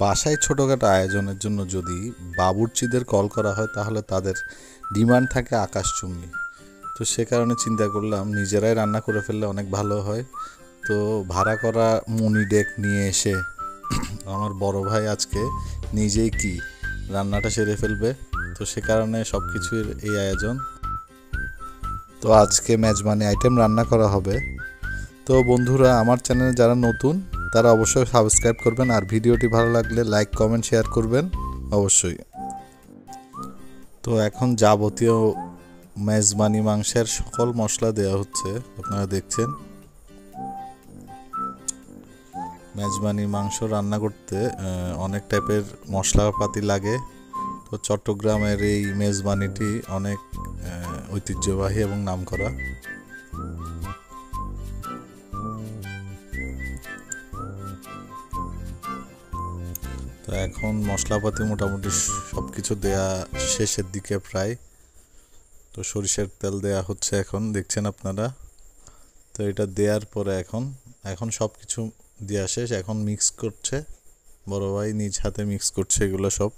বাসায় ছোটোখাটো আয়োজনের জন্য যদি বাবুর্চিদের কল করা হয় তাহলে তাদের ডিমান্ড থাকে আকাশচুম্বী। তো সে কারণে চিন্তা করলাম নিজেরাই রান্না করে ফেললে অনেক ভালো হয়। তো ভাড়া করা মনি ডেক নিয়ে এসে আমার বড় ভাই আজকে নিজেই কি রান্নাটা সেরে ফেলবে। তো সে কারণে সব কিছুর এই আয়োজন। তো আজকে মেজবানি আইটেম রান্না করা হবে। তো বন্ধুরা, আমার চ্যানেলে যারা নতুন তারা অবশ্যই সাবস্ক্রাইব করবেন, আর ভিডিওটি ভালো লাগলে লাইক কমেন্ট শেয়ার করবেন অবশ্যই। তো এখন যাবতীয় মেজবানি মাংসের সকল মশলা দেওয়া হচ্ছে, আপনারা দেখছেন। মেজবানি মাংস রান্না করতে অনেক টাইপের মশলাপাতি লাগে। তো চট্টগ্রামের এই মেজবানিটি অনেক ঐতিহ্যবাহী এবং নামকরা। তো এখন মশলাপাতি মোটামুটি সব কিছু দেয়া শেষের দিকে প্রায়। তো সরিষার তেল দেয়া হচ্ছে এখন, দেখছেন আপনারা। তো এটা দেওয়ার পরে এখন সব কিছু দেওয়া শেষ, এখন মিক্স করছে বড় ভাই, নিজ হাতে মিক্স করছে এগুলো সব।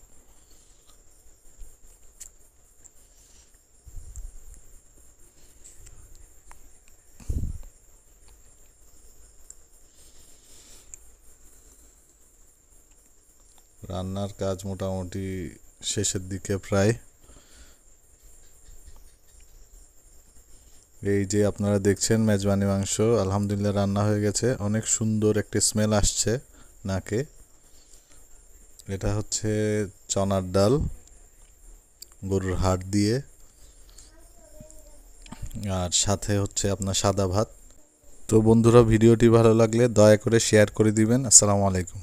রান্নার কাজ মোটামুটি শেষের দিকে প্রায়। এই যে আপনারা দেখছেন মেজবানি মাংস আলহামদুলিল্লাহ রান্না হয়ে গেছে, অনেক সুন্দর একটি স্মেল আসছে নাকে। এটা হচ্ছে চনার ডাল গরুর হাড় দিয়ে, আর সাথে হচ্ছে আপনার সাদা ভাত। তো বন্ধুরা, ভিডিওটি ভালো লাগলে দয়া করে শেয়ার করে দিবেন। আসসালামু আলাইকুম।